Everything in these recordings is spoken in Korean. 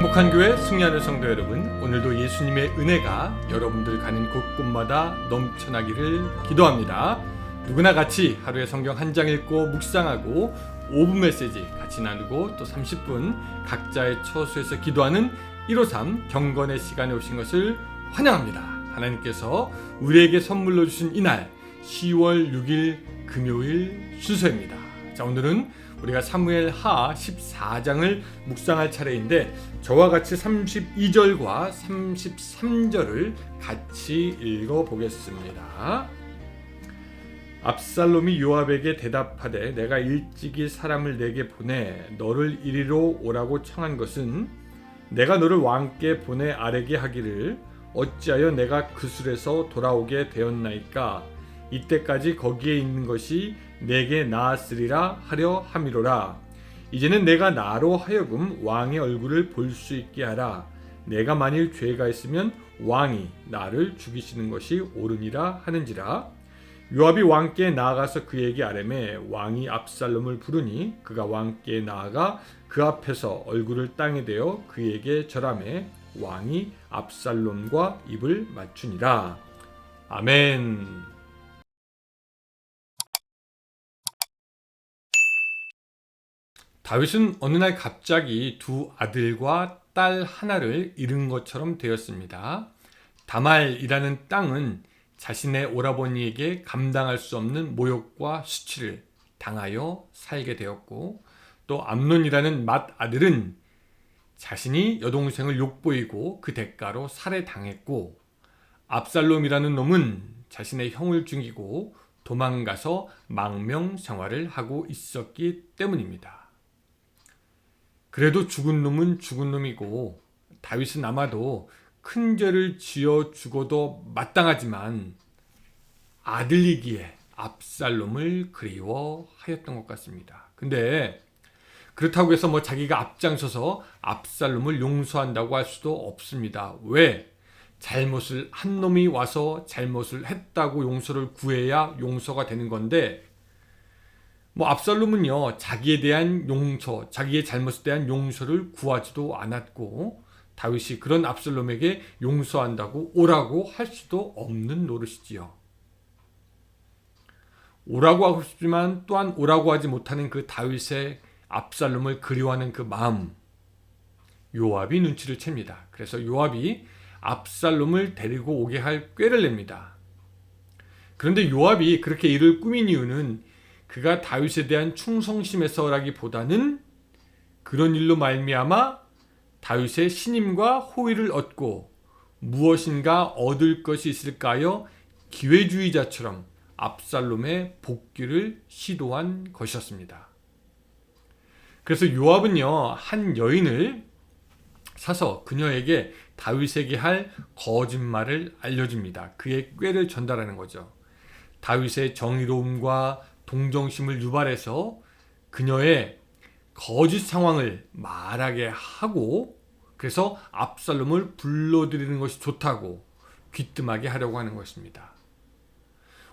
행복한 교회 승리하는 성도 여러분, 오늘도 예수님의 은혜가 여러분들 가는 곳곳마다 넘쳐나기를 기도합니다. 누구나 같이 하루에 성경 한 장 읽고 묵상하고 5분 메시지 같이 나누고 또 30분 각자의 처소에서 기도하는 153 경건의 시간에 오신 것을 환영합니다. 하나님께서 우리에게 선물로 주신 이날 10월 6일 금요일 순서입니다. 자, 오늘은 우리가 사무엘 하 14장을 묵상할 차례인데 저와 같이 32절과 33절을 같이 읽어보겠습니다. 압살롬이 요압에게 대답하되 내가 일찍이 사람을 내게 보내 너를 이리로 오라고 청한 것은 내가 너를 왕께 보내 아뢰게 하기를 어찌하여 내가 그술에서 돌아오게 되었나이까 이때까지 거기에 있는 것이 내게 나았으리라 하려 함이로라. 이제는 내가 나로 하여금 왕의 얼굴을 볼 수 있게 하라. 내가 만일 죄가 있으면 왕이 나를 죽이시는 것이 옳으니라 하는지라. 요압이 왕께 나아가서 그에게 아뢰매 왕이 압살롬을 부르니 그가 왕께 나아가 그 앞에서 얼굴을 땅에 대어 그에게 절하매 왕이 압살롬과 입을 맞추니라. 아멘. 다윗은 어느 날 갑자기 두 아들과 딸 하나를 잃은 것처럼 되었습니다. 다말이라는 땅은 자신의 오라버니에게 감당할 수 없는 모욕과 수치를 당하여 살게 되었고, 또 암논이라는 맏아들은 자신이 여동생을 욕보이고 그 대가로 살해당했고, 압살롬이라는 놈은 자신의 형을 죽이고 도망가서 망명 생활을 하고 있었기 때문입니다. 그래도 죽은 놈은 죽은 놈이고 다윗은 아마도 큰 죄를 지어 죽어도 마땅하지만 아들이기에 압살롬을 그리워하였던 것 같습니다. 근데 그렇다고 해서 자기가 앞장서서 압살롬을 용서한다고 할 수도 없습니다. 왜? 잘못을 한 놈이 와서 잘못을 했다고 용서를 구해야 용서가 되는 건데, 압살롬은요, 자기에 대한 용서, 자기의 잘못에 대한 용서를 구하지도 않았고, 다윗이 그런 압살롬에게 용서한다고 오라고 할 수도 없는 노릇이지요. 오라고 하고 싶지만 또한 오라고 하지 못하는 그 다윗의 압살롬을 그리워하는 그 마음, 요압이 눈치를 챕니다. 그래서 요압이 압살롬을 데리고 오게 할 꾀를 냅니다. 그런데 요압이 그렇게 일을 꾸민 이유는 그가 다윗에 대한 충성심에서라기보다는 그런 일로 말미암아 다윗의 신임과 호의를 얻고 무엇인가 얻을 것이 있을까요? 기회주의자처럼 압살롬의 복귀를 시도한 것이었습니다. 그래서 요압은요, 한 여인을 사서 그녀에게 다윗에게 할 거짓말을 알려줍니다. 그의 꾀를 전달하는 거죠. 다윗의 정의로움과 동정심을 유발해서 그녀의 거짓 상황을 말하게 하고, 그래서 압살롬을 불러들이는 것이 좋다고 귀뜸하게 하려고 하는 것입니다.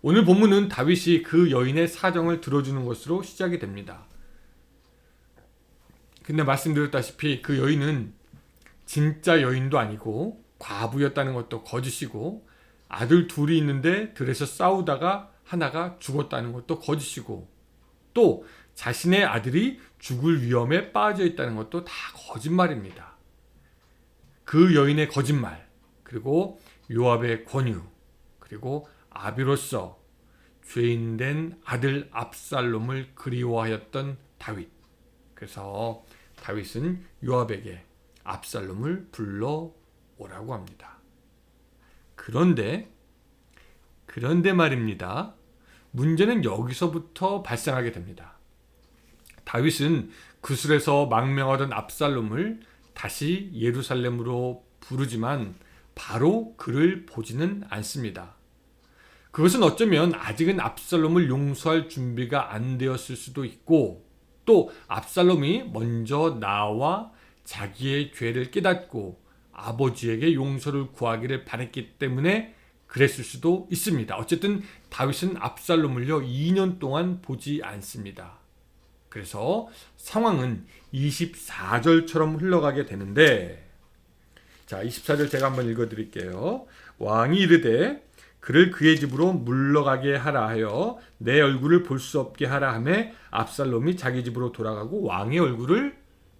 오늘 본문은 다윗이 그 여인의 사정을 들어주는 것으로 시작이 됩니다. 근데 말씀드렸다시피 그 여인은 진짜 여인도 아니고 과부였다는 것도 거짓이고, 아들 둘이 있는데 들에서 싸우다가 하나가 죽었다는 것도 거짓이고, 또 자신의 아들이 죽을 위험에 빠져 있다는 것도 다 거짓말입니다. 그 여인의 거짓말, 그리고 요압의 권유, 그리고 아비로서 죄인된 아들 압살롬을 그리워하였던 다윗. 그래서 다윗은 요압에게 압살롬을 불러오라고 합니다. 그런데 말입니다. 문제는 여기서부터 발생하게 됩니다. 다윗은 그술에서 망명하던 압살롬을 다시 예루살렘으로 부르지만 바로 그를 보지는 않습니다. 그것은 어쩌면 아직은 압살롬을 용서할 준비가 안 되었을 수도 있고, 또 압살롬이 먼저 나와 자기의 죄를 깨닫고 아버지에게 용서를 구하기를 바랬기 때문에 그랬을 수도 있습니다. 어쨌든 다윗은 압살롬을요 2년 동안 보지 않습니다. 그래서 상황은 24절처럼 흘러가게 되는데, 자, 24절 제가 한번 읽어드릴게요. 왕이 이르되 그를 그의 집으로 물러가게 하라 하여 내 얼굴을 볼 수 없게 하라 하매 압살롬이 자기 집으로 돌아가고 왕의 얼굴을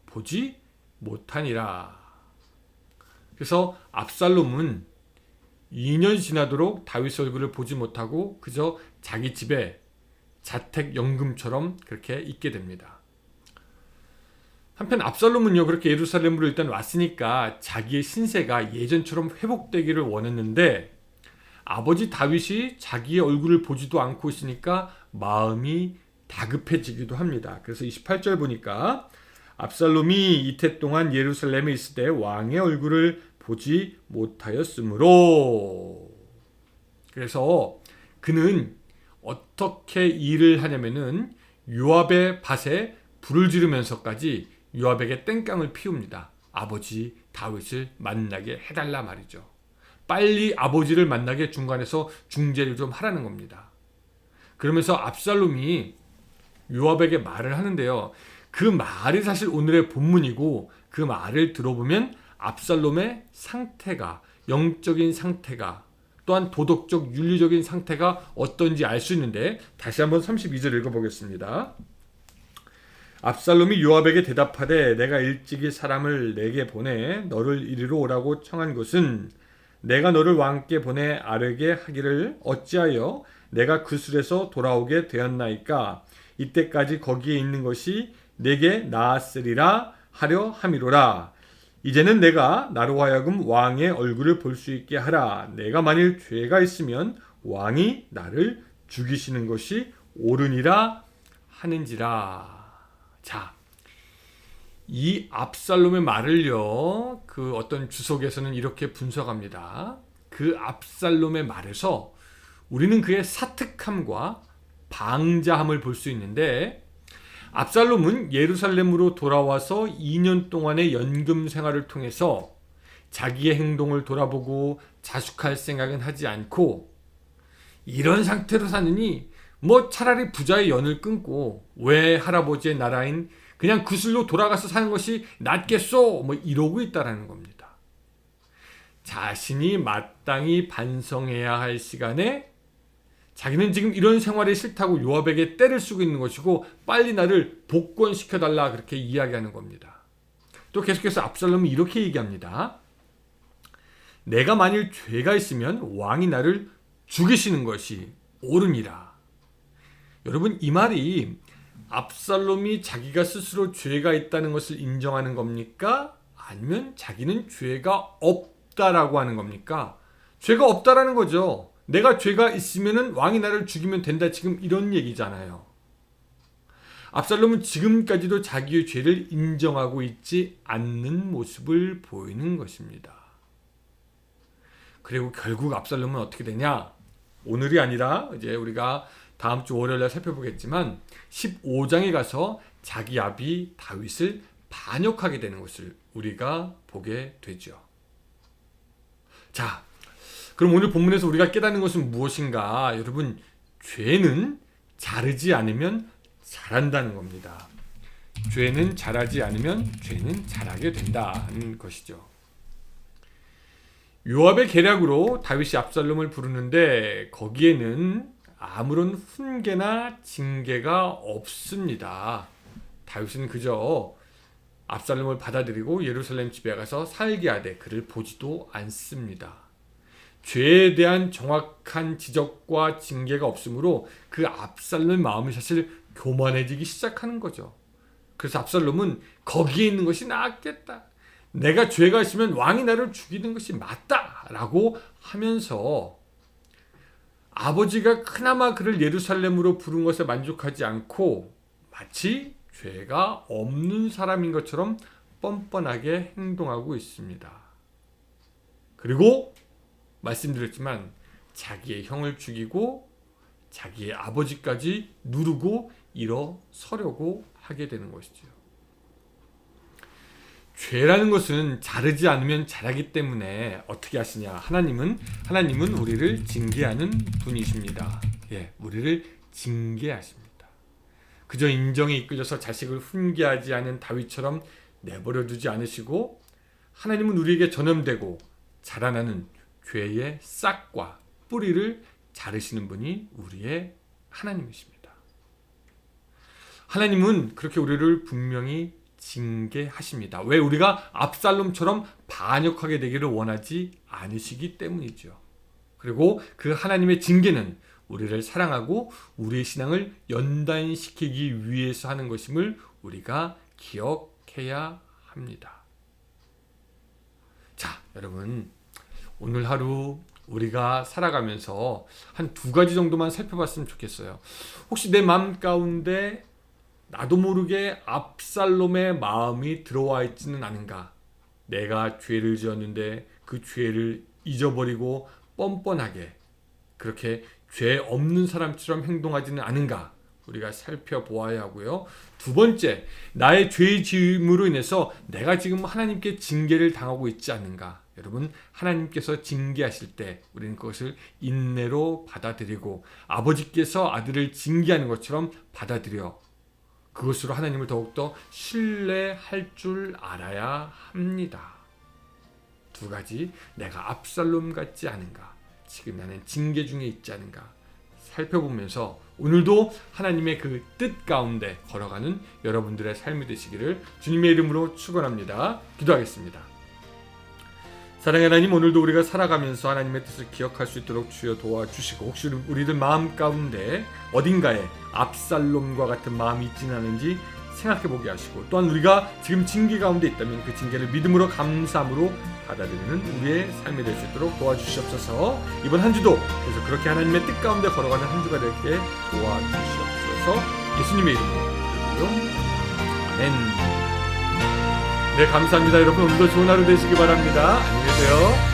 보지 못하니라. 그래서 압살롬은 2년 지나도록 다윗 얼굴을 보지 못하고 그저 자기 집에 자택연금처럼 그렇게 있게 됩니다. 한편 압살롬은요, 그렇게 예루살렘으로 일단 왔으니까 자기의 신세가 예전처럼 회복되기를 원했는데, 아버지 다윗이 자기의 얼굴을 보지도 않고 있으니까 마음이 다급해지기도 합니다. 그래서 28절 보니까 압살롬이 이태 동안 예루살렘에 있을 때 왕의 얼굴을 보지 못하였으므로, 그래서 그는 어떻게 일을 하냐면은 요압의 밭에 불을 지르면서까지 요압에게 땡깡을 피웁니다. 아버지 다윗을 만나게 해달라 말이죠. 빨리 아버지를 만나게 중간에서 중재를 좀 하라는 겁니다. 그러면서 압살롬이 요압에게 말을 하는데요, 그 말이 사실 오늘의 본문이고, 그 말을 들어보면 압살롬의 상태가, 영적인 상태가, 또한 도덕적 윤리적인 상태가 어떤지 알 수 있는데, 다시 한번 32절 읽어보겠습니다. 압살롬이 요압에게 대답하되 내가 일찍이 사람을 내게 보내 너를 이리로 오라고 청한 것은 내가 너를 왕께 보내 아뢰게 하기를 어찌하여 내가 그술에서 돌아오게 되었나이까. 이때까지 거기에 있는 것이 내게 나았으리라 하려 함이로라. 이제는 내가 나로 하여금 왕의 얼굴을 볼 수 있게 하라. 내가 만일 죄가 있으면 왕이 나를 죽이시는 것이 옳으니라 하는지라. 자, 이 압살롬의 말을요, 그 어떤 주석에서는 이렇게 분석합니다. 그 압살롬의 말에서 우리는 그의 사특함과 방자함을 볼 수 있는데, 압살롬은 예루살렘으로 돌아와서 2년 동안의 연금 생활을 통해서 자기의 행동을 돌아보고 자숙할 생각은 하지 않고, 이런 상태로 사느니 뭐 차라리 부자의 연을 끊고 왜 할아버지의 나라인 그냥 그슬로 돌아가서 사는 것이 낫겠소, 뭐 이러고 있다라는 겁니다. 자신이 마땅히 반성해야 할 시간에 자기는 지금 이런 생활이 싫다고 요압에게 떼를 쓰고 있는 것이고, 빨리 나를 복권시켜달라 그렇게 이야기하는 겁니다. 또 계속해서 압살롬이 이렇게 얘기합니다. 내가 만일 죄가 있으면 왕이 나를 죽이시는 것이 옳으니라. 여러분, 이 말이 압살롬이 자기가 스스로 죄가 있다는 것을 인정하는 겁니까? 아니면 자기는 죄가 없다라고 하는 겁니까? 죄가 없다라는 거죠. 내가 죄가 있으면 왕이 나를 죽이면 된다, 지금 이런 얘기잖아요. 압살롬은 지금까지도 자기의 죄를 인정하고 있지 않는 모습을 보이는 것입니다. 그리고 결국 압살롬은 어떻게 되냐? 오늘이 아니라 이제 우리가 다음 주 월요일에 살펴보겠지만 15장에 가서 자기 아비 다윗을 반역하게 되는 것을 우리가 보게 되죠. 자, 그럼 오늘 본문에서 우리가 깨닫는 것은 무엇인가? 여러분, 죄는 자르지 않으면 자란다는 겁니다. 죄는 자라지 않으면 죄는 자라게 된다는 것이죠. 요압의 계략으로 다윗이 압살롬을 부르는데 거기에는 아무런 훈계나 징계가 없습니다. 다윗은 그저 압살롬을 받아들이고 예루살렘 집에 가서 살게 하되 그를 보지도 않습니다. 죄에 대한 정확한 지적과 징계가 없으므로 그 압살롬의 마음이 사실 교만해지기 시작하는 거죠. 그래서 압살롬은 거기에 있는 것이 낫겠다, 내가 죄가 있으면 왕이 나를 죽이는 것이 맞다라고 하면서 아버지가 그나마 그를 예루살렘으로 부른 것에 만족하지 않고 마치 죄가 없는 사람인 것처럼 뻔뻔하게 행동하고 있습니다. 그리고 말씀드렸지만 자기의 형을 죽이고 자기의 아버지까지 누르고 일어서려고 하게 되는 것이죠. 죄라는 것은 자르지 않으면 자라기 때문에 어떻게 하시냐? 하나님은 우리를 징계하는 분이십니다. 예, 우리를 징계하십니다. 그저 인정에 이끌려서 자식을 훈계하지 않은 다윗처럼 내버려 두지 않으시고 하나님은 우리에게 전염되고 자라나는 죄의 싹과 뿌리를 자르시는 분이 우리의 하나님이십니다. 하나님은 그렇게 우리를 분명히 징계하십니다. 왜? 우리가 압살롬처럼 반역하게 되기를 원하지 않으시기 때문이죠. 그리고 그 하나님의 징계는 우리를 사랑하고 우리의 신앙을 연단시키기 위해서 하는 것임을 우리가 기억해야 합니다. 자, 여러분, 오늘 하루 우리가 살아가면서 한 2가지 정도만 살펴봤으면 좋겠어요. 혹시 내 마음 가운데 나도 모르게 압살롬의 마음이 들어와 있지는 않은가? 내가 죄를 지었는데 그 죄를 잊어버리고 뻔뻔하게 그렇게 죄 없는 사람처럼 행동하지는 않은가? 우리가 살펴보아야 하고요. 2번째, 나의 죄의 지음으로 인해서 내가 지금 하나님께 징계를 당하고 있지 않는가? 여러분, 하나님께서 징계하실 때 우리는 그것을 인내로 받아들이고 아버지께서 아들을 징계하는 것처럼 받아들여 그것으로 하나님을 더욱더 신뢰할 줄 알아야 합니다. 2가지, 내가 압살롬 같지 않은가? 지금 나는 징계 중에 있지 않은가? 살펴보면서 오늘도 하나님의 그 뜻 가운데 걸어가는 여러분들의 삶이 되시기를 주님의 이름으로 축원합니다. 기도하겠습니다. 사랑의 하나님, 오늘도 우리가 살아가면서 하나님의 뜻을 기억할 수 있도록 주여 도와주시고 혹시 우리들 마음 가운데 어딘가에 압살롬과 같은 마음이 있지는 않은지 생각해보게 하시고 또한 우리가 지금 징계 가운데 있다면 그 징계를 믿음으로 감사함으로 받아들이는 우리의 삶이 될 수 있도록 도와주시옵소서. 이번 한 주도 그래서 그렇게 하나님의 뜻 가운데 걸어가는 한 주가 되게 도와주시옵소서. 예수님의 이름으로 기도드리며 아멘. 네, 감사합니다. 여러분, 오늘도 좋은 하루 되시기 바랍니다. 안녕히 계세요.